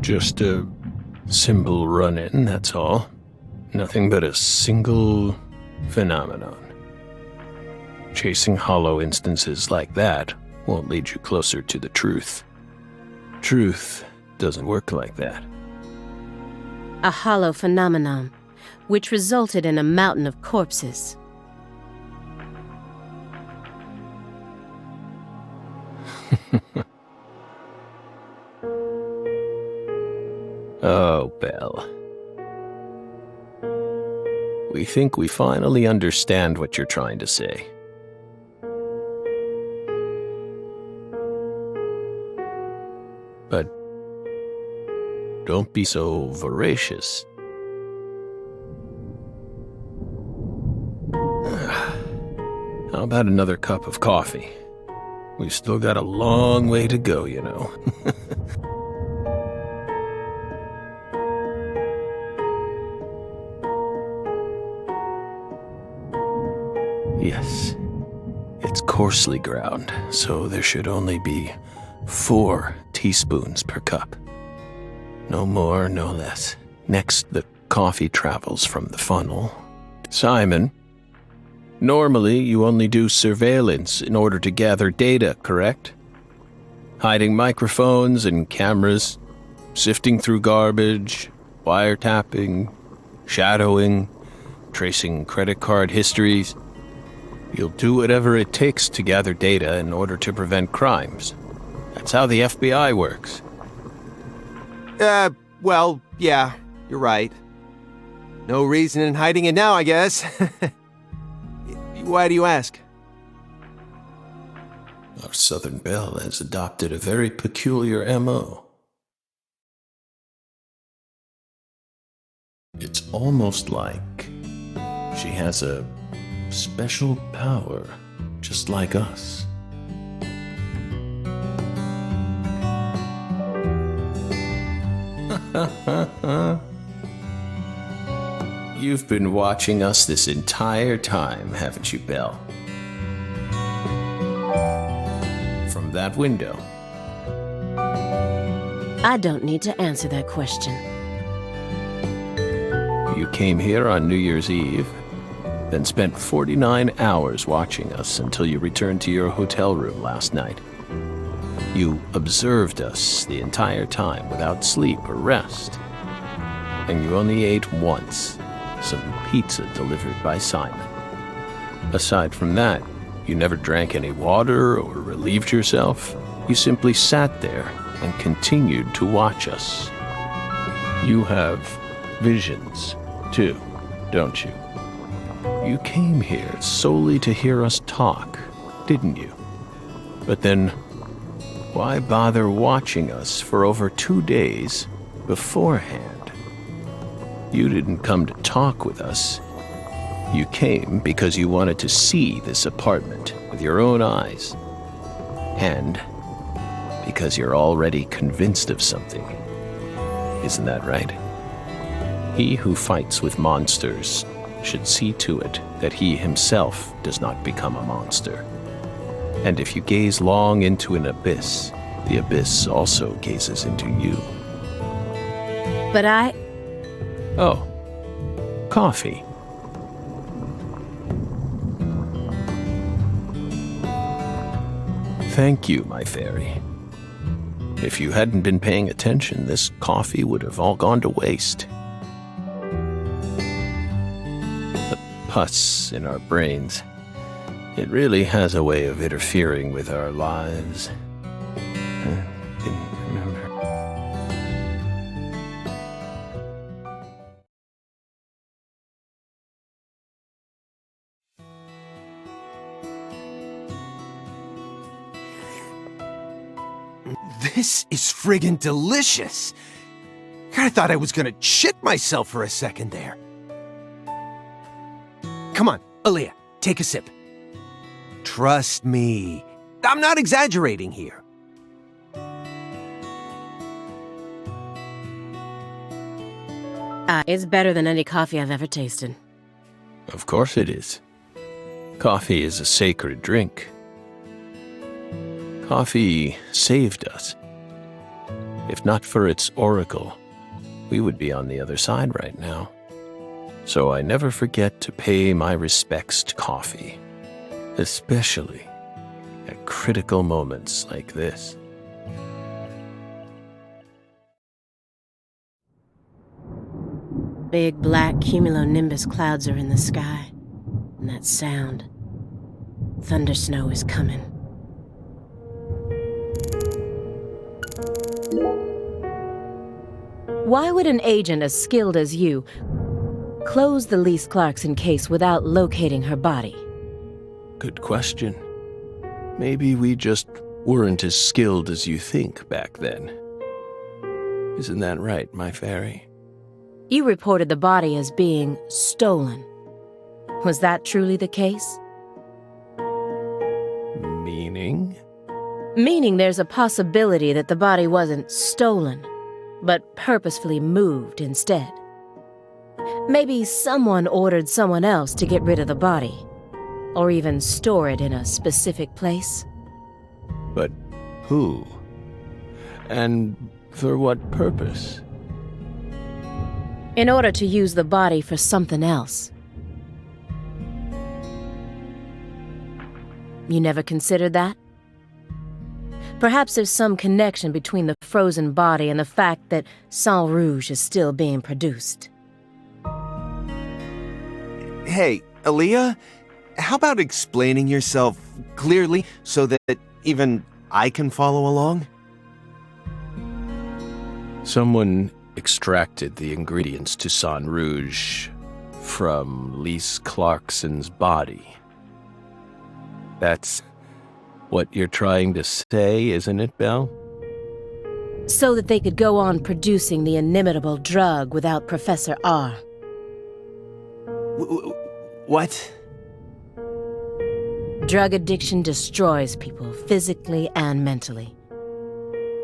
Just a simple run-in, that's all. Nothing but a single phenomenon. Chasing hollow instances like that won't lead you closer to the truth. Truth doesn't work like that. A hollow phenomenon, which resulted in a mountain of corpses. Oh, Belle. We think we finally understand what you're trying to say. But don't be so voracious. How about another cup of coffee? We've still got a long way to go, you know. Yes, it's coarsely ground, so there should only be 4 teaspoons per cup. No more, no less. Next, the coffee travels from the funnel. Simon, normally you only do surveillance in order to gather data, correct? Hiding microphones and cameras, sifting through garbage, wiretapping, shadowing, tracing credit card histories. You'll do whatever it takes to gather data in order to prevent crimes. That's how the FBI works. Well, yeah, you're right. No reason in hiding it now, I guess. Why do you ask? Our Southern Belle has adopted a very peculiar M.O. It's almost like she has a special power, just like us. You've been watching us this entire time, haven't you, Belle? From that window. I don't need to answer that question. You came here on New Year's Eve, then spent 49 hours watching us until you returned to your hotel room last night. You observed us the entire time without sleep or rest. And you only ate once, some pizza delivered by Simon. Aside from that, you never drank any water or relieved yourself. You simply sat there and continued to watch us. You have visions, too, don't you? You came here solely to hear us talk, didn't you? But then, why bother watching us for over 2 days beforehand? You didn't come to talk with us. You came because you wanted to see this apartment with your own eyes. And because you're already convinced of something. Isn't that right? He who fights with monsters should see to it that he himself does not become a monster. And if you gaze long into an abyss, the abyss also gazes into you. But Oh, coffee. Thank you, my fairy. If you hadn't been paying attention, this coffee would have all gone to waste. The pus in our brains, it really has a way of interfering with our lives. Didn't remember. This is friggin' delicious! I thought I was gonna shit myself for a second there. Come on, Aaliyah, take a sip. Trust me, I'm not exaggerating here. it's better than any coffee I've ever tasted. Of course it is. Coffee is a sacred drink. Coffee saved us. If not for its oracle, we would be on the other side right now. So I never forget to pay my respects to coffee, especially at critical moments like this. Big black cumulonimbus clouds are in the sky, and that sound. Thunder snow is coming. Why would an agent as skilled as you close the Lise Clarkson case without locating her body? Good question. Maybe we just weren't as skilled as you think back then. Isn't that right, my fairy? You reported the body as being stolen. Was that truly the case? Meaning? Meaning there's a possibility that the body wasn't stolen, but purposefully moved instead. Maybe someone ordered someone else to get rid of the body, or even store it in a specific place. But who? And for what purpose? In order to use the body for something else. You never considered that? Perhaps there's some connection between the frozen body and the fact that Sang Rouge is still being produced. Hey, Aaliyah, how about explaining yourself clearly so that even I can follow along? Someone extracted the ingredients to Sang Rouge from Lise Clarkson's body. That's what you're trying to say, isn't it, Belle? So that they could go on producing the inimitable drug without Professor R. What? Drug addiction destroys people physically and mentally.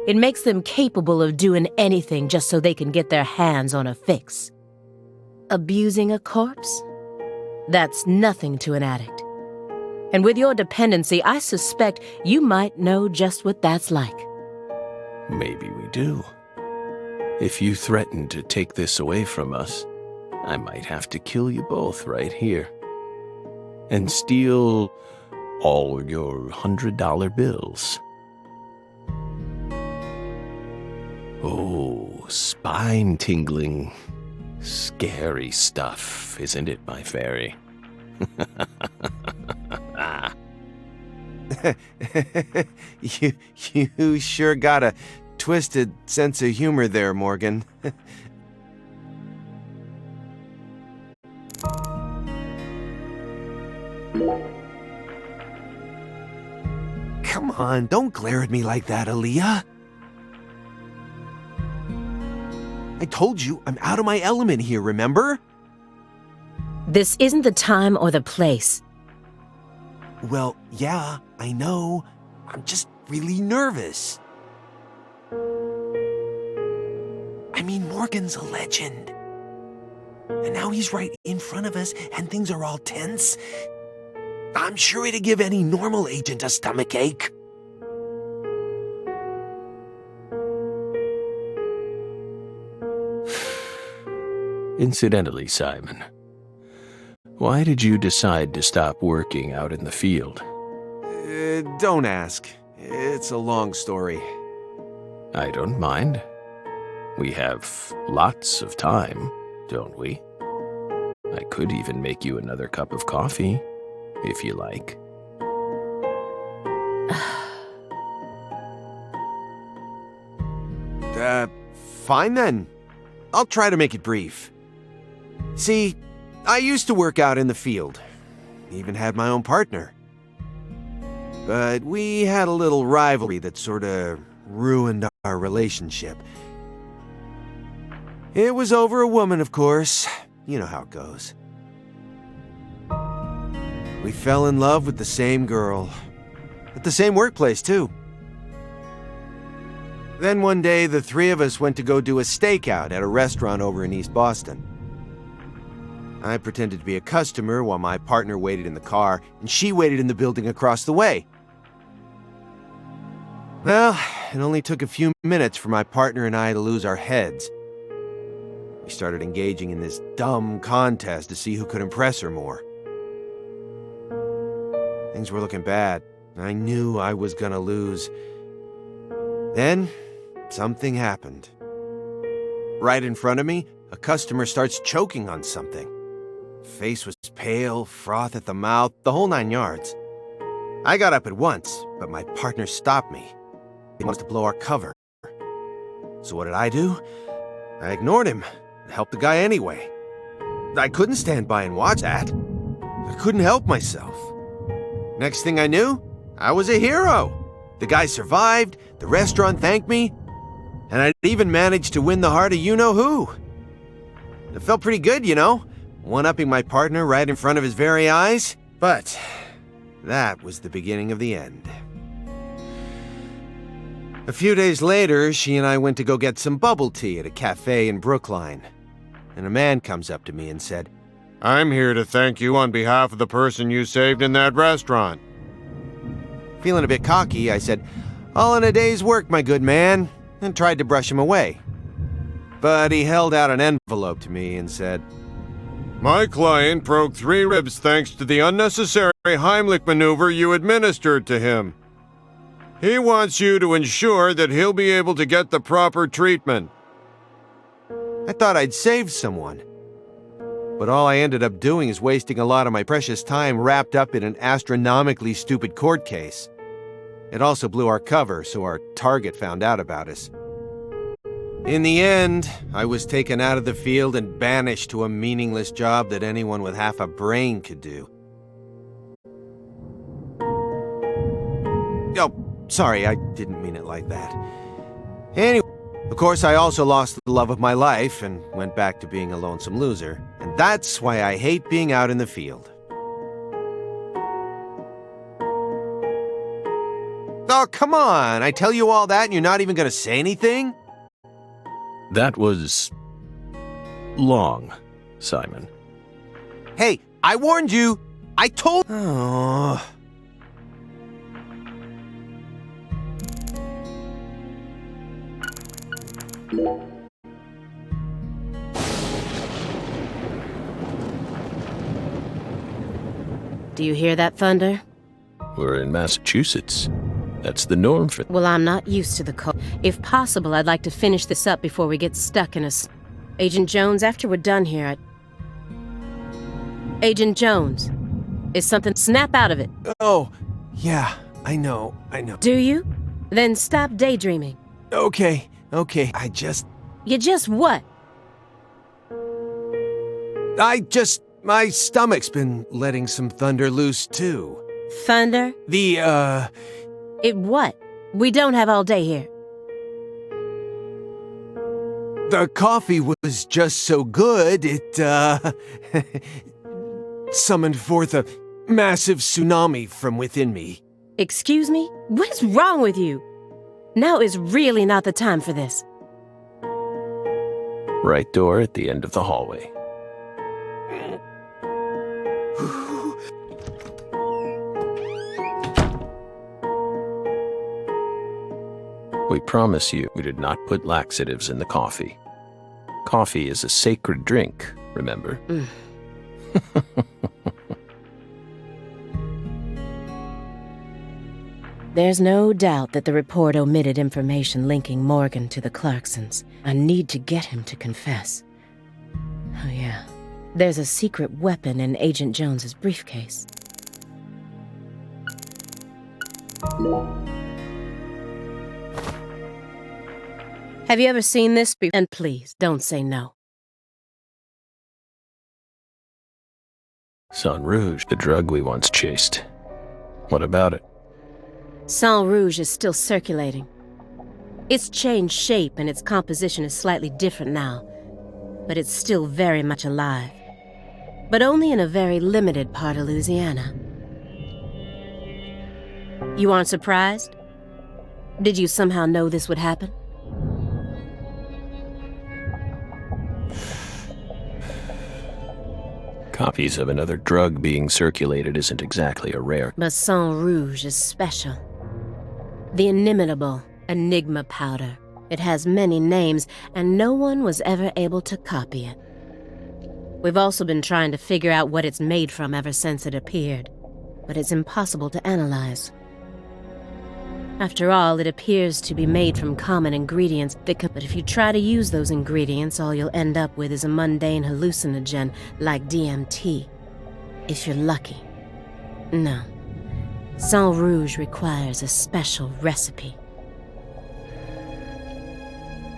It makes them capable of doing anything just so they can get their hands on a fix. Abusing a corpse? That's nothing to an addict. And with your dependency, I suspect you might know just what that's like. Maybe we do. If you threaten to take this away from us, I might have to kill you both right here. And steal all your $100 bills. Oh, spine-tingling, scary stuff, isn't it, my fairy? You sure got a twisted sense of humor there, Morgan. Come on, don't glare at me like that, Aaliyah. I told you, I'm out of my element here, remember? This isn't the time or the place. Well, yeah, I know. I'm just really nervous. I mean, Morgan's a legend. And now he's right in front of us, and things are all tense. I'm sure it'd give any normal agent a stomachache. Incidentally, Simon, why did you decide to stop working out in the field? Don't ask. It's a long story. I don't mind. We have lots of time, don't we? I could even make you another cup of coffee, if you like. Fine then. I'll try to make it brief. See, I used to work out in the field. Even had my own partner. But we had a little rivalry that sort of ruined our relationship. It was over a woman, of course. You know how it goes. We fell in love with the same girl. At the same workplace, too. Then one day, the three of us went to go do a stakeout at a restaurant over in East Boston. I pretended to be a customer while my partner waited in the car, and she waited in the building across the way. Well, it only took a few minutes for my partner and I to lose our heads. We started engaging in this dumb contest to see who could impress her more. Things were looking bad. I knew I was gonna lose. Then, something happened. Right in front of me, a customer starts choking on something. Face was pale, froth at the mouth, the whole 9 yards. I got up at once, but my partner stopped me. He wants to blow our cover. So what did I do? I ignored him and helped the guy anyway. I couldn't stand by and watch that. I couldn't help myself. Next thing I knew, I was a hero. The guy survived, the restaurant thanked me, and I even managed to win the heart of you-know-who. It felt pretty good, you know, one-upping my partner right in front of his very eyes. But that was the beginning of the end. A few days later, she and I went to go get some bubble tea at a cafe in Brookline. And a man comes up to me and said, I'm here to thank you on behalf of the person you saved in that restaurant. Feeling a bit cocky, I said, all in a day's work, my good man, and tried to brush him away. But he held out an envelope to me and said, My client broke 3 ribs thanks to the unnecessary Heimlich maneuver you administered to him. He wants you to ensure that he'll be able to get the proper treatment. I thought I'd saved someone. But all I ended up doing is wasting a lot of my precious time wrapped up in an astronomically stupid court case. It also blew our cover, so our target found out about us. In the end, I was taken out of the field and banished to a meaningless job that anyone with half a brain could do. Oh, sorry, I didn't mean it like that. Anyway, of course, I also lost the love of my life and went back to being a lonesome loser. And that's why I hate being out in the field. Oh, come on! I tell you all that and you're not even gonna say anything? That was long, Simon. Hey, I warned you! I told— Oh. Do you hear that thunder? We're in Massachusetts. That's the norm for... Well, I'm not used to the cold. If possible, I'd like to finish this up before we get stuck in a... Agent Jones, after we're done here, Agent Jones, is something... Snap out of it. Oh, yeah, I know. Do you? Then stop daydreaming. Okay, You just what? My stomach's been letting some thunder loose, too. Thunder? It what? We don't have all day here. The coffee was just so good, it, summoned forth a massive tsunami from within me. Excuse me? What's wrong with you? Now is really not the time for this. Right door at the end of the hallway. We promise you we did not put laxatives in the coffee. Coffee is a sacred drink, remember? There's no doubt that the report omitted information linking Morgan to the Clarksons. I need to get him to confess. Oh yeah, there's a secret weapon in Agent Jones's briefcase. Have you ever seen this before? And please, don't say no. Sang Rouge, the drug we once chased. What about it? Sang Rouge is still circulating. It's changed shape and its composition is slightly different now, but it's still very much alive. But only in a very limited part of Louisiana. You aren't surprised? Did you somehow know this would happen? Copies of another drug being circulated isn't exactly a rare... But Sang Rouge is special. The inimitable Enigma powder. It has many names, and no one was ever able to copy it. We've also been trying to figure out what it's made from ever since it appeared, but it's impossible to analyze. After all, it appears to be made from common ingredients, but if you try to use those ingredients, all you'll end up with is a mundane hallucinogen like DMT. If you're lucky. No. Sang Rouge requires a special recipe.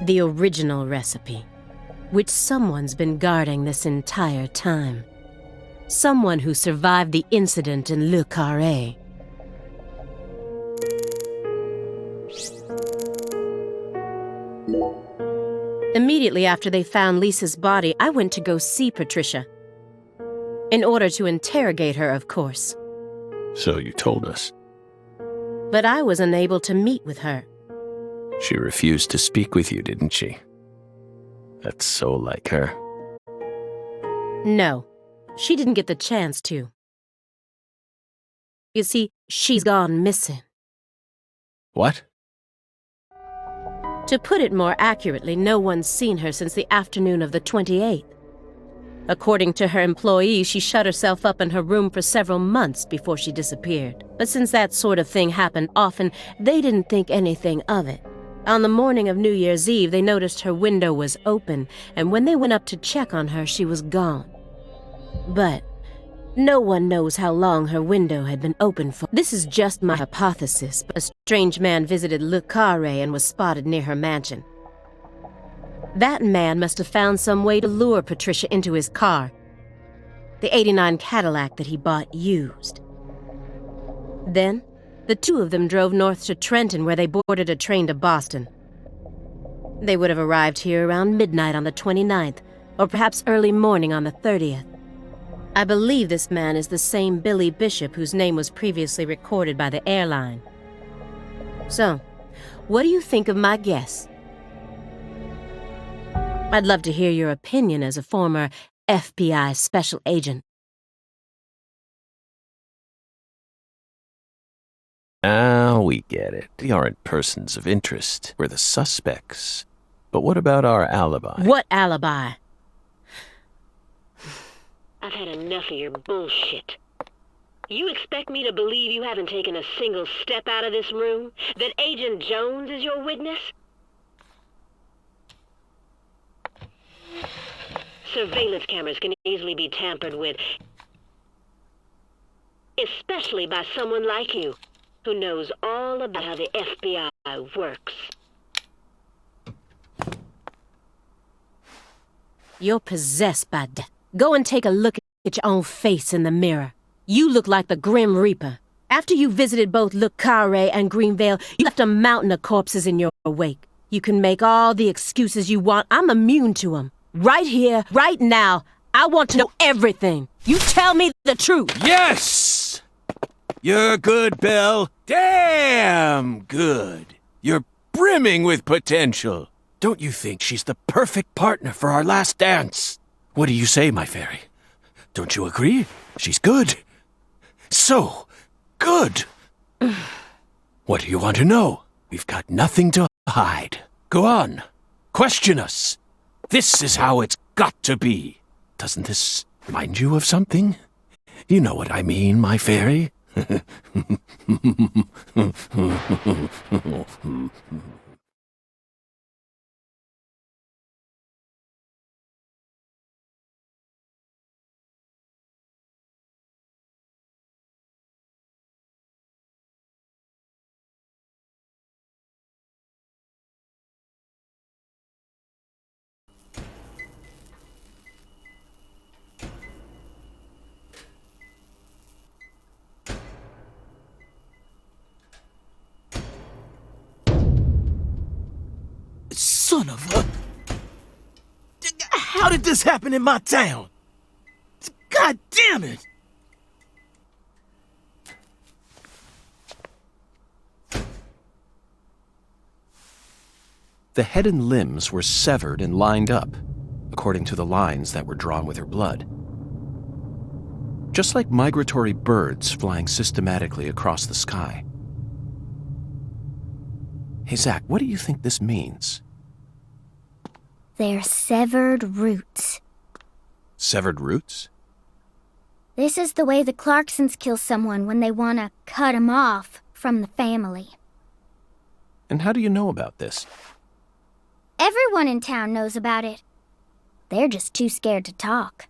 The original recipe, which someone's been guarding this entire time. Someone who survived the incident in Le Carré. Immediately after they found Lisa's body, I went to go see Patricia. In order to interrogate her, of course. So you told us. But I was unable to meet with her. She refused to speak with you, didn't she? That's so like her. No, she didn't get the chance to. You see, she's gone missing. What? To put it more accurately, no one's seen her since the afternoon of the 28th. According to her employees, she shut herself up in her room for several months before she disappeared. But since that sort of thing happened often, they didn't think anything of it. On the morning of New Year's Eve, they noticed her window was open, and when they went up to check on her, she was gone. But no one knows how long her window had been open for. This is just my hypothesis, but a strange man visited Le Carré and was spotted near her mansion. That man must have found some way to lure Patricia into his car, the '89 Cadillac that he bought used. Then, the two of them drove north to Trenton, where they boarded a train to Boston. They would have arrived here around midnight on the 29th, or perhaps early morning on the 30th. I believe this man is the same Billy Bishop whose name was previously recorded by the airline. So, what do you think of my guess? I'd love to hear your opinion as a former FBI special agent. Ah, we get it. We aren't persons of interest. We're the suspects. But what about our alibi? What alibi? I've had enough of your bullshit. You expect me to believe you haven't taken a single step out of this room? That Agent Jones is your witness? Surveillance cameras can easily be tampered with, especially by someone like you, who knows all about how the FBI works. You're possessed by death. Go and take a look at your own face in the mirror. You look like the Grim Reaper. After you visited both Le Carré and Greenvale, you left a mountain of corpses in your wake. You can make all the excuses you want. I'm immune to them. Right here, right now, I want to know everything. You tell me the truth. Yes! You're good, Belle. Damn good. You're brimming with potential. Don't you think she's the perfect partner for our last dance? What do you say, my fairy? Don't you agree? She's good. So good. What do you want to know? We've got nothing to hide. Go on. Question us. This is how it's got to be. Doesn't this remind you of something? You know what I mean, my fairy. Son of a... How did this happen in my town? God damn it! The head and limbs were severed and lined up, according to the lines that were drawn with her blood. Just like migratory birds flying systematically across the sky. Hey, Zach, what do you think this means? They're severed roots. Severed roots? This is the way the Clarksons kill someone when they want to cut 'em off from the family. And how do you know about this? Everyone in town knows about it. They're just too scared to talk.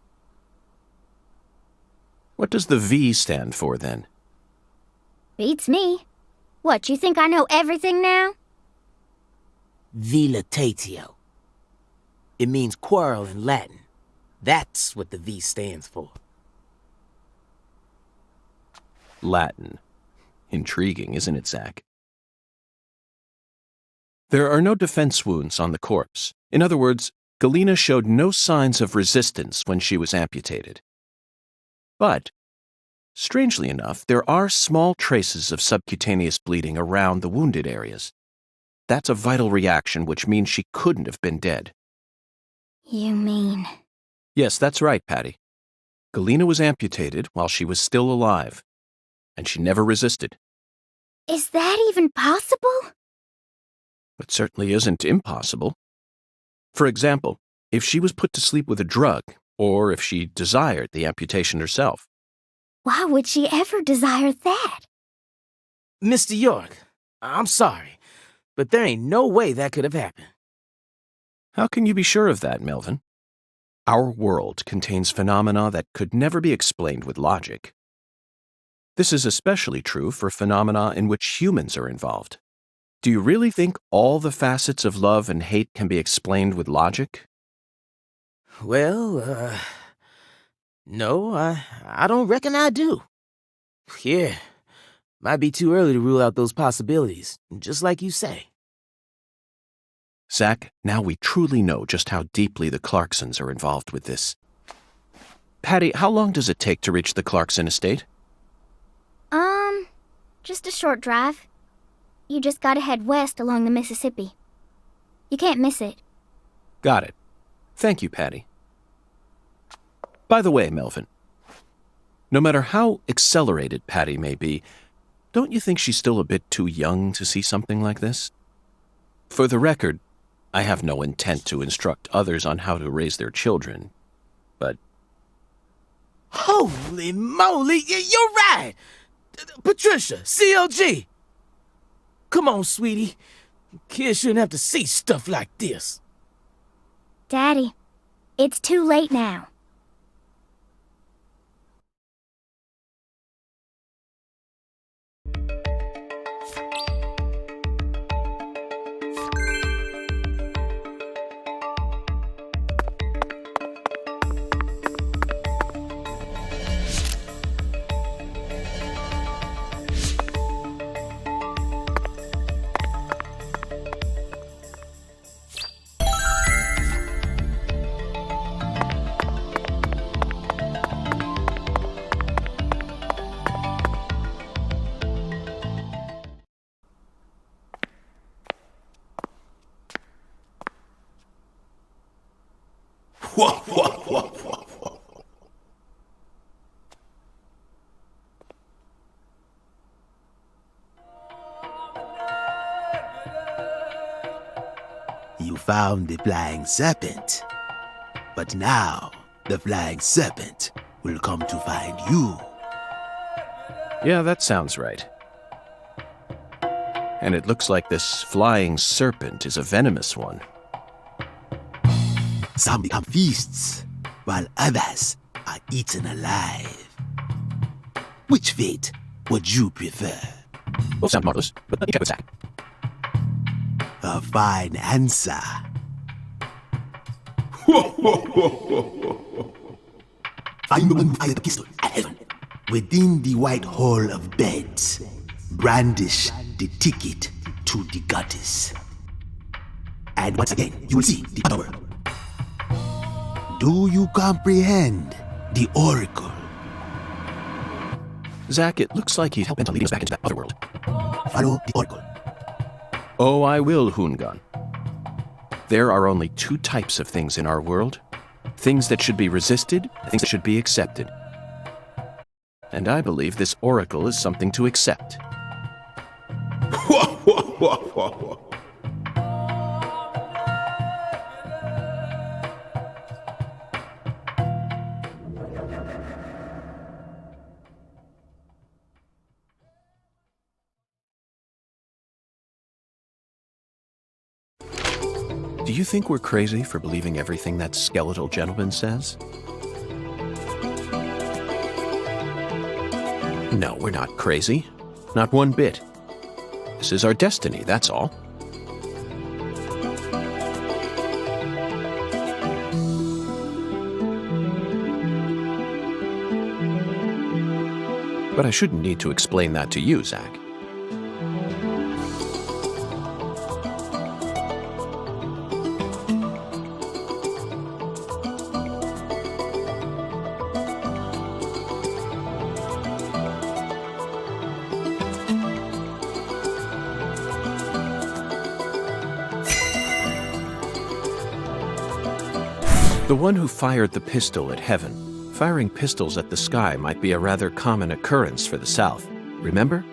What does the V stand for, then? Beats me. What, you think I know everything now? Vilitatio. It means quarrel in Latin. That's what the V stands for. Latin. Intriguing, isn't it, Zach? There are no defense wounds on the corpse. In other words, Galena showed no signs of resistance when she was amputated. But, strangely enough, there are small traces of subcutaneous bleeding around the wounded areas. That's a vital reaction, which means she couldn't have been dead. You mean... Yes, that's right, Patty. Galena was amputated while she was still alive, and she never resisted. Is that even possible? It certainly isn't impossible. For example, if she was put to sleep with a drug, or if she desired the amputation herself. Why would she ever desire that? Mr. York, I'm sorry, but there ain't no way that could have happened. How can you be sure of that, Melvin? Our world contains phenomena that could never be explained with logic. This is especially true for phenomena in which humans are involved. Do you really think all the facets of love and hate can be explained with logic? Well, no, I don't reckon I do. Yeah, might be too early to rule out those possibilities, just like you say. Zach, now we truly know just how deeply the Clarksons are involved with this. Patty, how long does it take to reach the Clarkson estate? Just a short drive. You just gotta head west along the Mississippi. You can't miss it. Got it. Thank you, Patty. By the way, Melvin, no matter how accelerated Patty may be, don't you think she's still a bit too young to see something like this? For the record, I have no intent to instruct others on how to raise their children, but... Holy moly, you're right! Patricia, CLG! Come on, sweetie. Kids shouldn't have to see stuff like this. Daddy, it's too late now. You found the flying serpent. But now, the flying serpent will come to find you. Yeah, that sounds right. And it looks like this flying serpent is a venomous one. Some become feasts, while others are eaten alive. Which fate would you prefer? Both sound marvelous, but let me check with Zach. A fine answer. Find one fire the pistol at heaven. Within the white hall of beds, brandish the ticket to the goddess. And once again, you will see the other world. Do you comprehend the oracle? Zach, it looks like he's hell-bent on leading us back into that other world. Follow the oracle. Oh, I will, Hoongan. There are only two types of things in our world. Things that should be resisted, and things that should be accepted. And I believe this oracle is something to accept. Do you think we're crazy for believing everything that skeletal gentleman says? No, we're not crazy. Not one bit. This is our destiny, that's all. But I shouldn't need to explain that to you, Zach. The one who fired the pistol at heaven. Firing pistols at the sky might be a rather common occurrence for the South. Remember?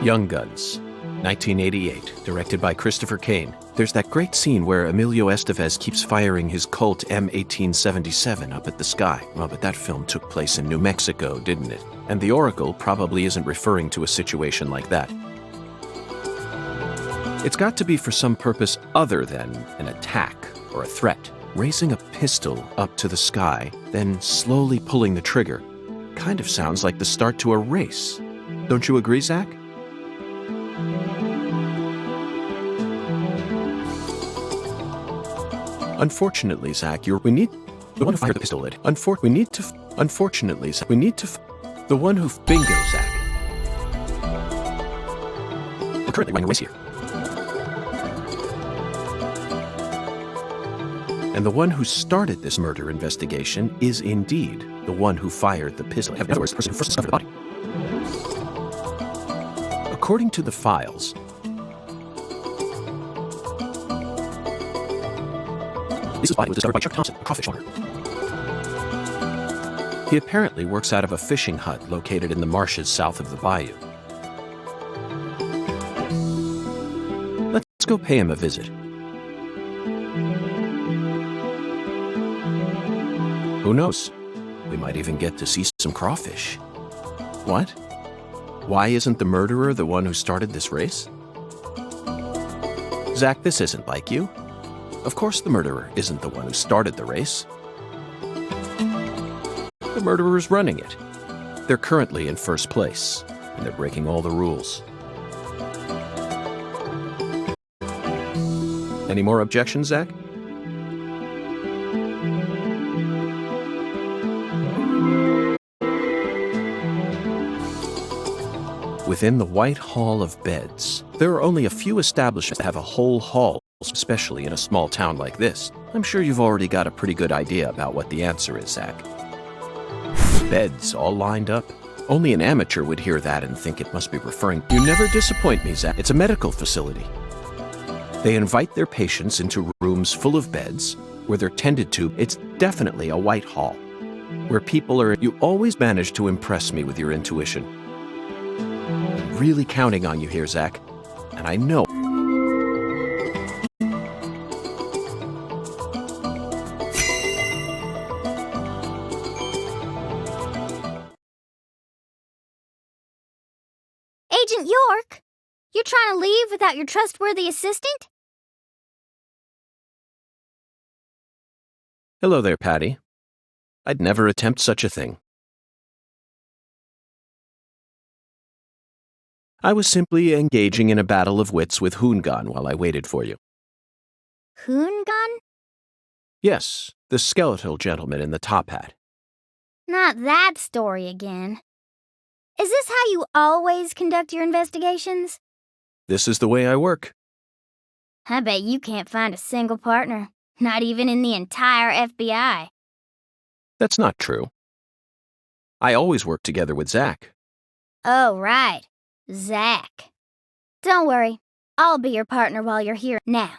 Young Guns, 1988, directed by Christopher Cain. There's that great scene where Emilio Estevez keeps firing his Colt M1877 up at the sky. Oh, but that film took place in New Mexico, didn't it? And the Oracle probably isn't referring to a situation like that. It's got to be for some purpose other than an attack or a threat. Raising a pistol up to the sky, then slowly pulling the trigger, kind of sounds like the start to a race. Don't you agree, Zach? Unfortunately, Zach, the one who fired the pistol at. Unfortunately, Zach, the one who bingo, Zach. We're currently running a race here. And the one who started this murder investigation is indeed the one who fired the pistol. In other words, the person who first discovered the body. According to the files, Lisa's body was discovered by Chuck Thompson, a crawfish owner. He apparently works out of a fishing hut located in the marshes south of the bayou. Let's go pay him a visit. Who knows? We might even get to see some crawfish. What? Why isn't the murderer the one who started this race? Zach, this isn't like you. Of course the murderer isn't the one who started the race. The murderer's running it. They're currently in first place, and they're breaking all the rules. Any more objections, Zach? Within the White Hall of Beds, there are only a few establishments that have a whole hall, especially in a small town like this. I'm sure you've already got a pretty good idea about what the answer is, Zach. Beds all lined up. Only an amateur would hear that and think it must be referring. You never disappoint me, Zach. It's a medical facility. They invite their patients into rooms full of beds where they're tended to. It's definitely a White Hall, where people are. You always manage to impress me with your intuition. I'm really counting on you here, Zach. And I know. Agent York, you're trying to leave without your trustworthy assistant? Hello there, Patty. I'd never attempt such a thing. I was simply engaging in a battle of wits with Hoongan while I waited for you. Hoongan? Yes, the skeletal gentleman in the top hat. Not that story again. Is this how you always conduct your investigations? This is the way I work. I bet you can't find a single partner, not even in the entire FBI. That's not true. I always work together with Zach. Oh, right. Zach. Don't worry. I'll be your partner while you're here now.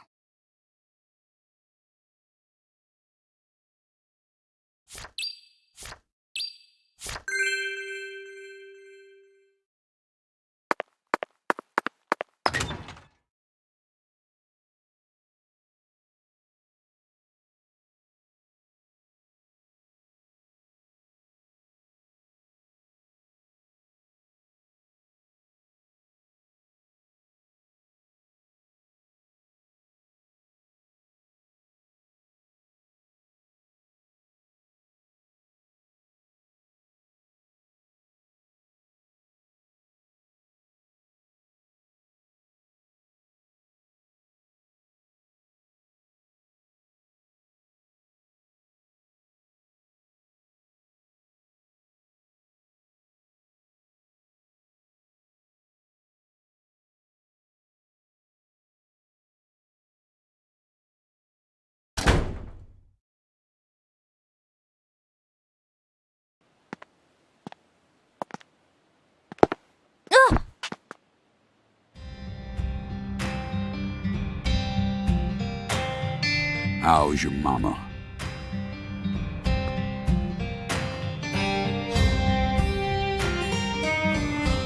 How's your mama?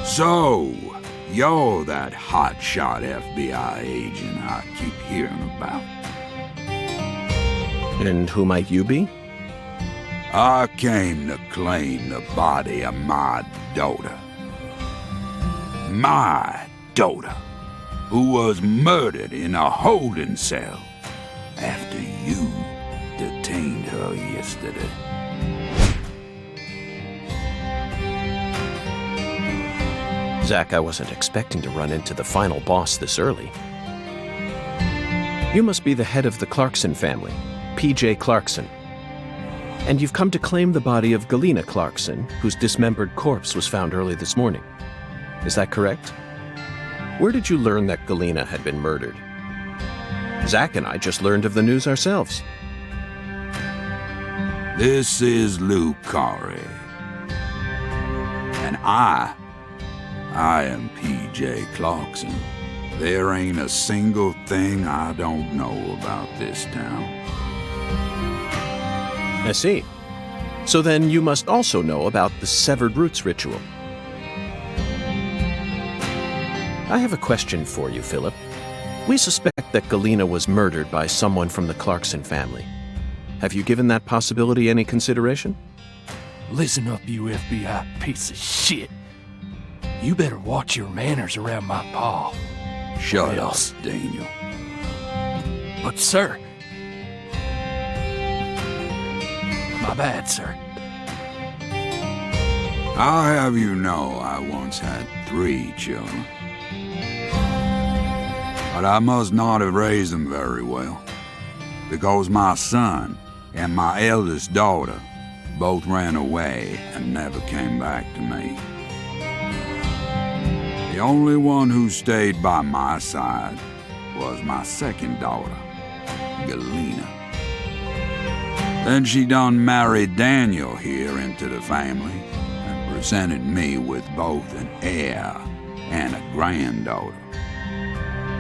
So, you're that hotshot FBI agent I keep hearing about. And who might you be? I came to claim the body of my daughter. My daughter, who was murdered in a holding cell after you detained her yesterday. Zach, I wasn't expecting to run into the final boss this early. You must be the head of the Clarkson family, P.J. Clarkson. And you've come to claim the body of Galena Clarkson, whose dismembered corpse was found early this morning. Is that correct? Where did you learn that Galena had been murdered? Zach and I just learned of the news ourselves. This is Lou Carré. And I am P.J. Clarkson. There ain't a single thing I don't know about this town. I see. So then you must also know about the severed roots ritual. I have a question for you, Philip. We suspect that Galena was murdered by someone from the Clarkson family. Have you given that possibility any consideration? Listen up, you FBI piece of shit. You better watch your manners around my paw. Shut up, Daniel. But, sir... My bad, sir. I'll have you know I once had 3 children. But I must not have raised them very well, because my son and my eldest daughter both ran away and never came back to me. The only one who stayed by my side was my second daughter, Galena. Then she done married Daniel here into the family and presented me with both an heir and a granddaughter.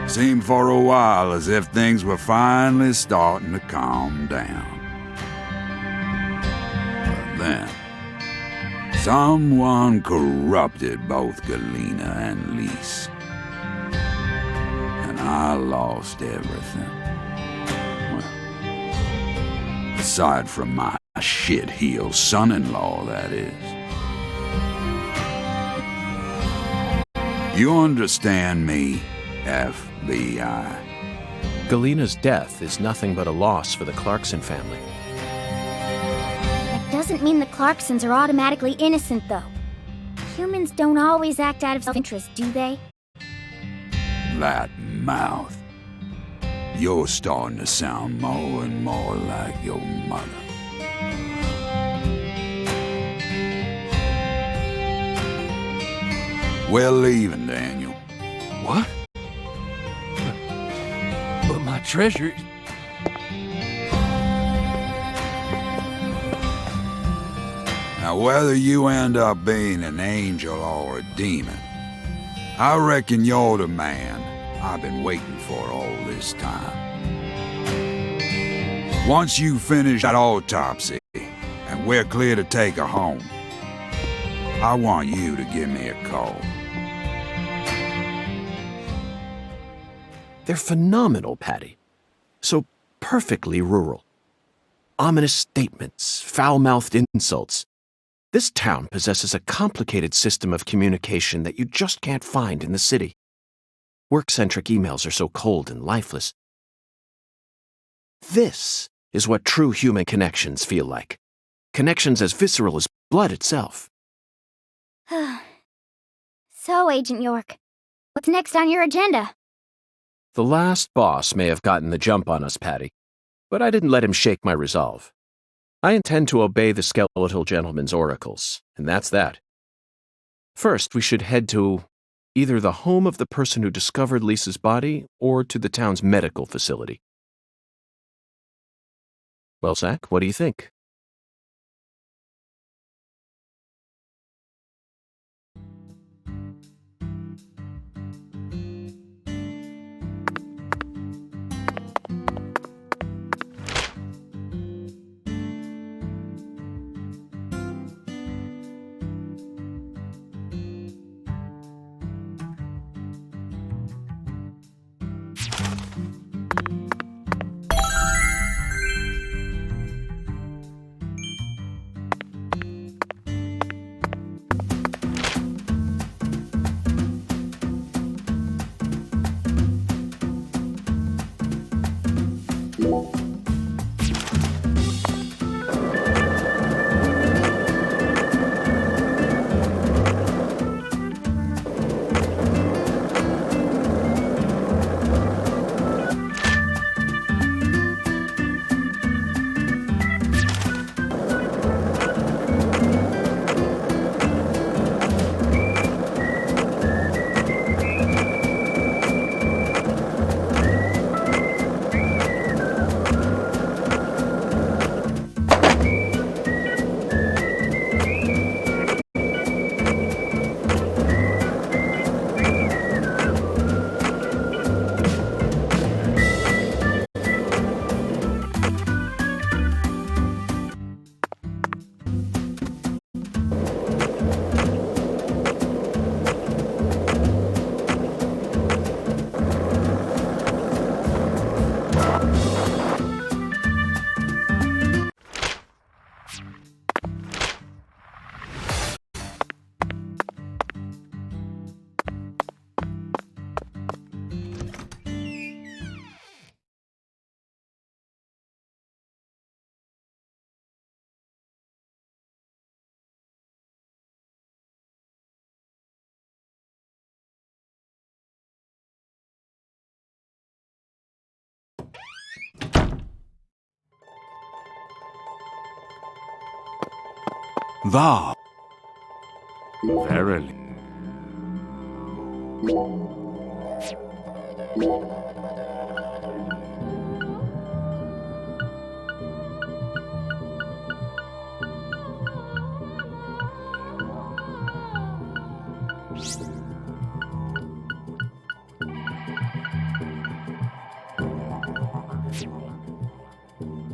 Seemed for a while as if things were finally starting to calm down. But then, someone corrupted both Galena and Lise. And I lost everything. Well, aside from my shit-heel son-in-law, that is. You understand me, FBI? Galena's death is nothing but a loss for the Clarkson family. That doesn't mean the Clarksons are automatically innocent, though. Humans don't always act out of self-interest, do they? That mouth. You're starting to sound more and more like your mother. We're leaving, Daniel. What? But my treasure... Now, whether you end up being an angel or a demon, I reckon you're the man I've been waiting for all this time. Once you finish that autopsy, and we're clear to take her home, I want you to give me a call. They're phenomenal, Patty. So perfectly rural. Ominous statements, foul-mouthed insults. This town possesses a complicated system of communication that you just can't find in the city. Work-centric emails are so cold and lifeless. This is what true human connections feel like. Connections as visceral as blood itself. So, Agent York, what's next on your agenda? The last boss may have gotten the jump on us, Patty, but I didn't let him shake my resolve. I intend to obey the skeletal gentleman's oracles, and that's that. First, we should head to either the home of the person who discovered Lisa's body or to the town's medical facility. Well, Zach, what do you think? Thou. Verily.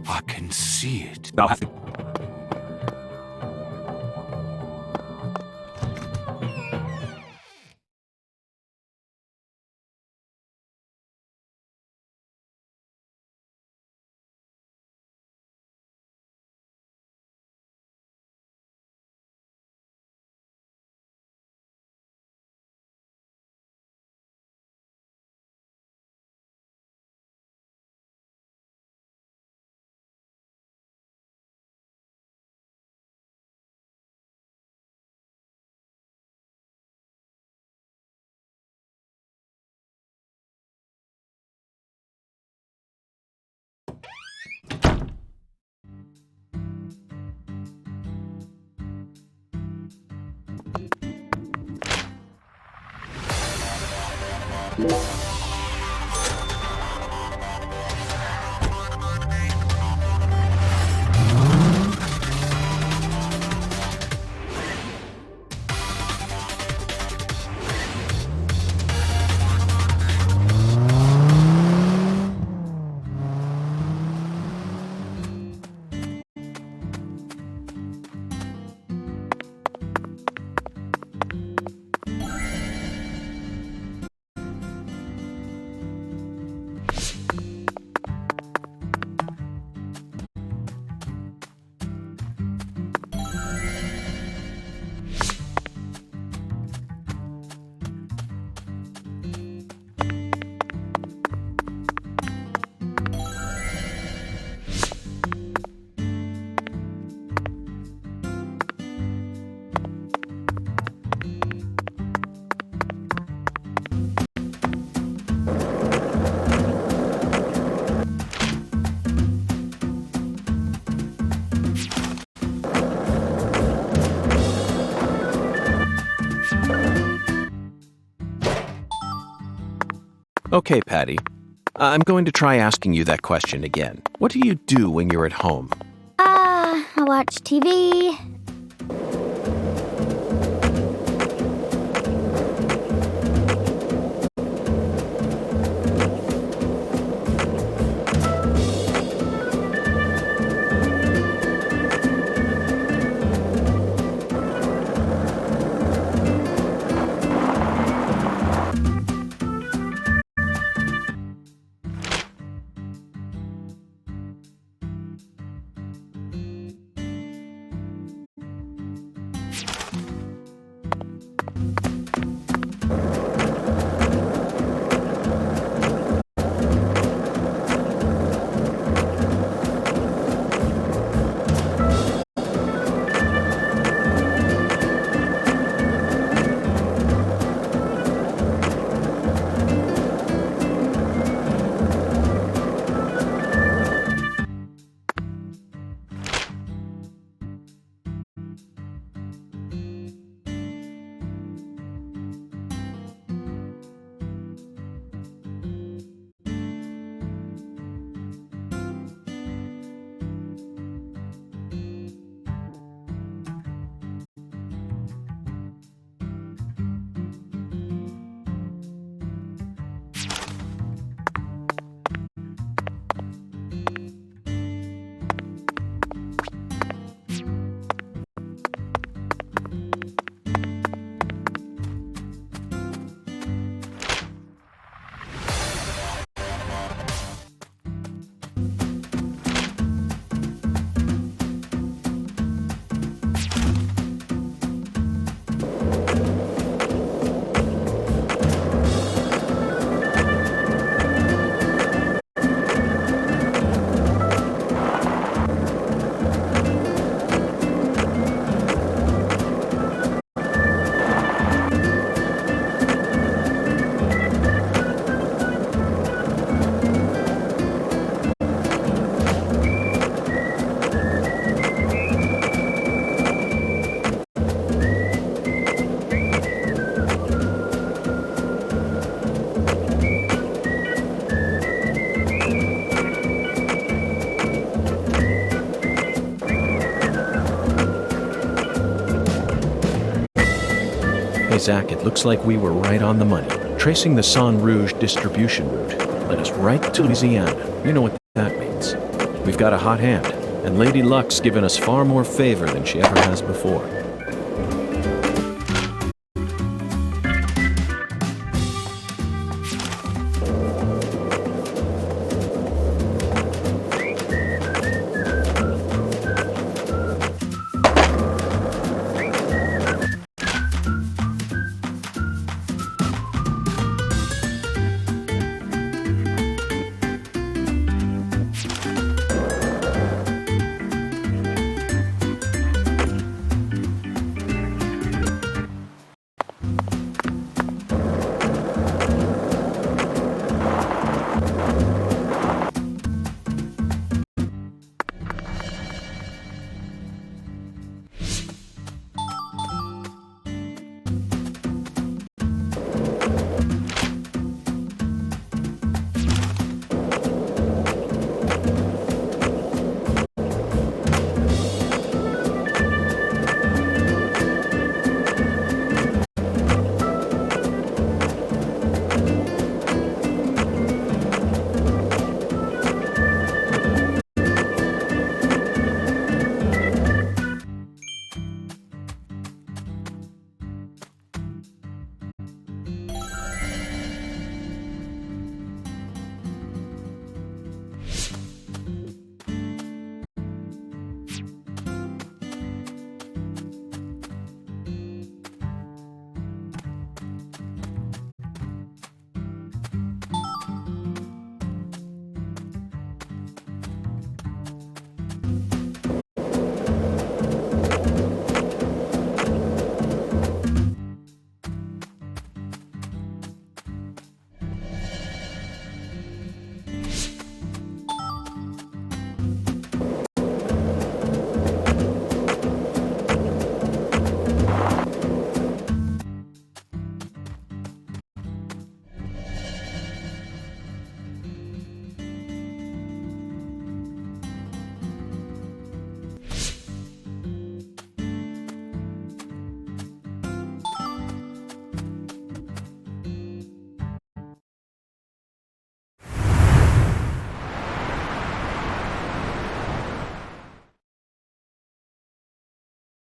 I can see it. Thou hast. Okay, Patty. I'm going to try asking you that question again. What do you do when you're at home? I watch TV. Hey, Zach, it looks like we were right on the money. Tracing the Sang Rouge distribution route led us right to Louisiana. You know what that means. We've got a hot hand, and Lady Luck's given us far more favor than she ever has before.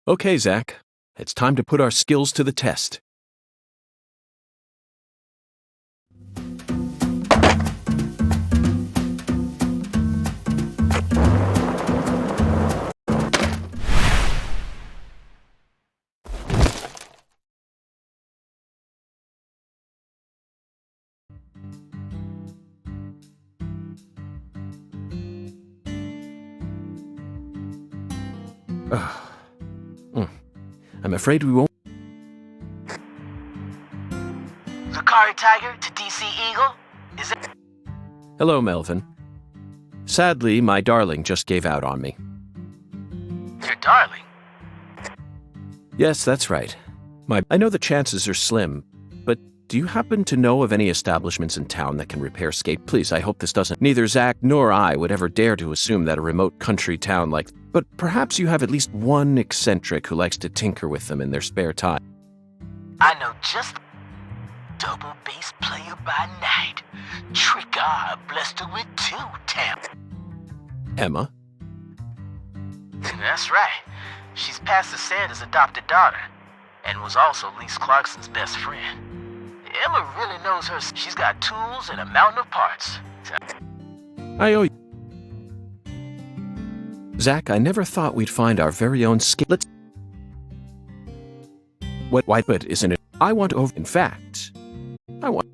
Okay, Zach, it's time to put our skills to the test. I'm afraid we won't. Zakari Tiger to DC Eagle? Is it? Hello, Melvin. Sadly, my darling just gave out on me. Your darling? Yes, that's right. I know the chances are slim, but do you happen to know of any establishments in town that can repair skate? Please, I hope this doesn't. Neither Zach nor I would ever dare to assume that a remote country town like. But perhaps you have at least one eccentric who likes to tinker with them in their spare time. I know just double bass player by night. Trick I blessed her with two, Tam. Emma? That's right. She's Pastor Sanders' adopted daughter, and was also Lise Clarkson's best friend. Emma really knows her. She's got tools and a mountain of parts. I owe you. Zach, I never thought we'd find our very own skate. Let's. What? Why? But isn't it? I want over. In fact, I want.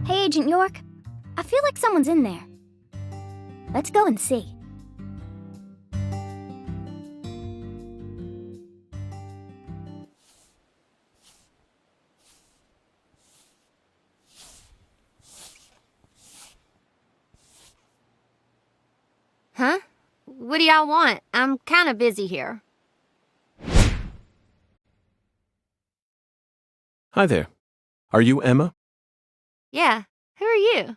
Hey, Agent York. I feel like someone's in there. Let's go and see. Huh? What do y'all want? I'm kind of busy here. Hi there. Are you Emma? Yeah, who are you?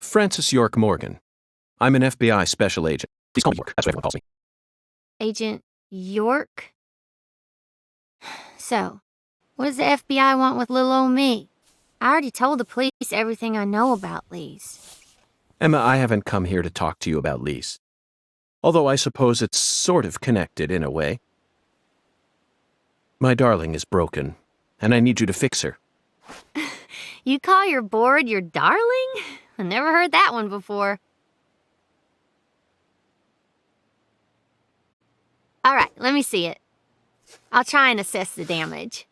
Francis York Morgan. I'm an FBI special agent. Please call me York. That's what everyone calls me. Agent York? So, what does the FBI want with little old me? I already told the police everything I know about Lise. Emma, I haven't come here to talk to you about Lise. Although I suppose it's sort of connected in a way. My darling is broken, and I need you to fix her. You call your board your darling? I never heard that one before. All right, let me see it. I'll try and assess the damage.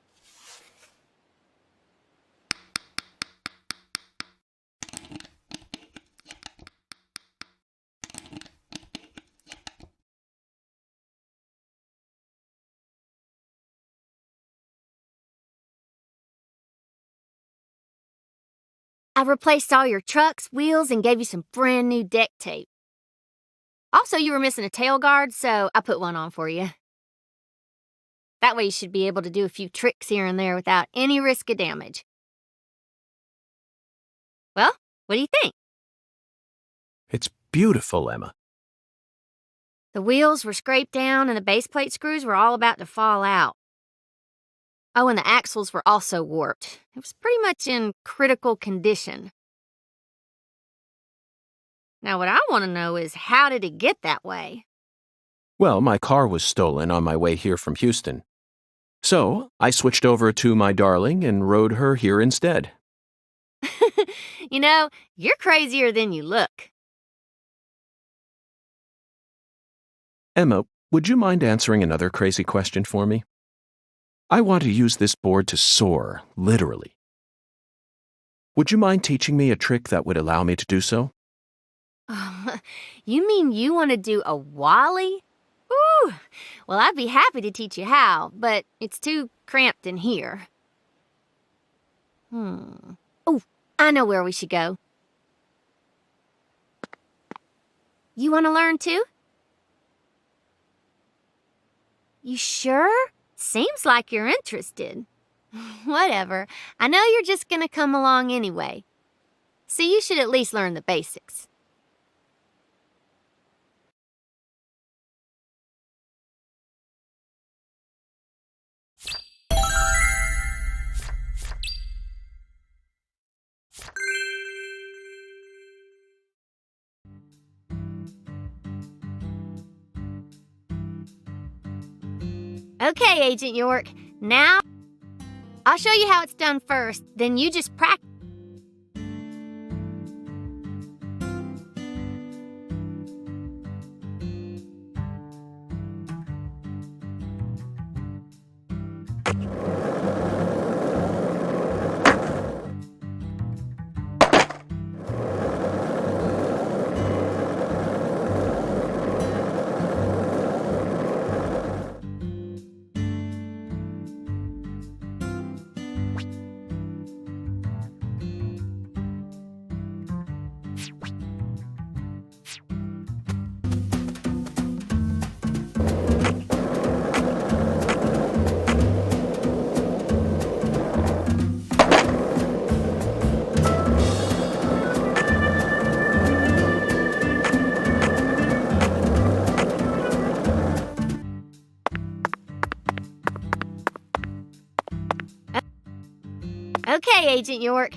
I replaced all your trucks, wheels, and gave you some brand new deck tape. Also, you were missing a tail guard, so I put one on for you. That way you should be able to do a few tricks here and there without any risk of damage. Well, what do you think? It's beautiful, Emma. The wheels were scraped down and the base plate screws were all about to fall out. Oh, and the axles were also warped. It was pretty much in critical condition. Now, what I want to know is, how did it get that way? Well, my car was stolen on my way here from Houston. So, I switched over to my darling and rode her here instead. You know, you're crazier than you look. Emma, would you mind answering another crazy question for me? I want to use this board to soar, literally. Would you mind teaching me a trick that would allow me to do so? You mean you want to do a wally? Ooh, well, I'd be happy to teach you how, but it's too cramped in here. Oh, I know where we should go. You want to learn too? You sure? Seems like you're interested. Whatever. I know you're just gonna come along anyway. So you should at least learn the basics. Okay, Agent York. Now, I'll show you how it's done first, then you just practice. Okay, Agent York.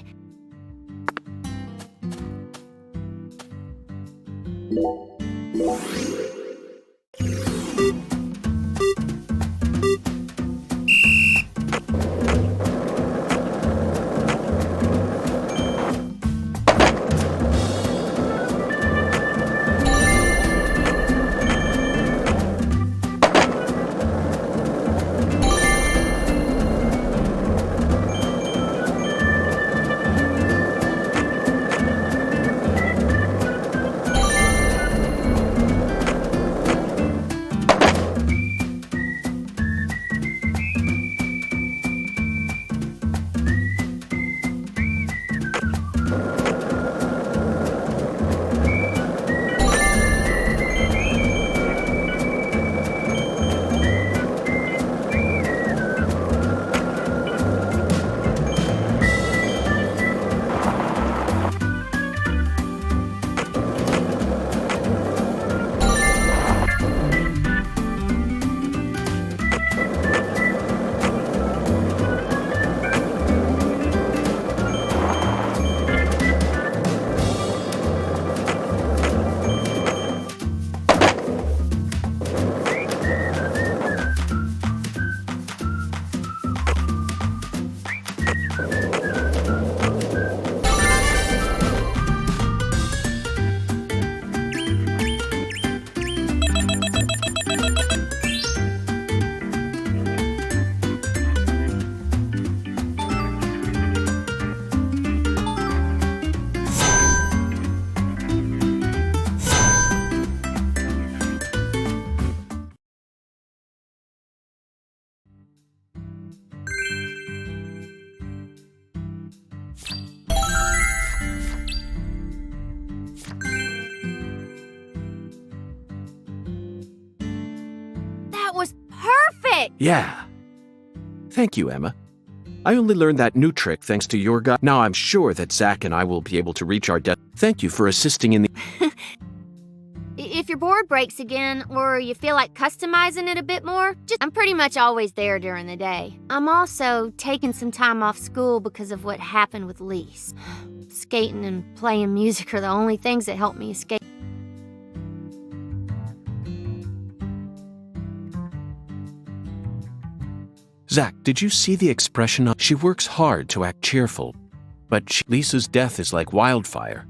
Yeah. Thank you, Emma. I only learned that new trick thanks to your guy. Now I'm sure that Zach and I will be able to reach our death. Thank you for assisting in the... If your board breaks again, or you feel like customizing it a bit more, I'm pretty much always there during the day. I'm also taking some time off school because of what happened with Lise. Skating and playing music are the only things that help me escape. Zach, did you see the expression of... She works hard to act cheerful, but Lisa's death is like wildfire.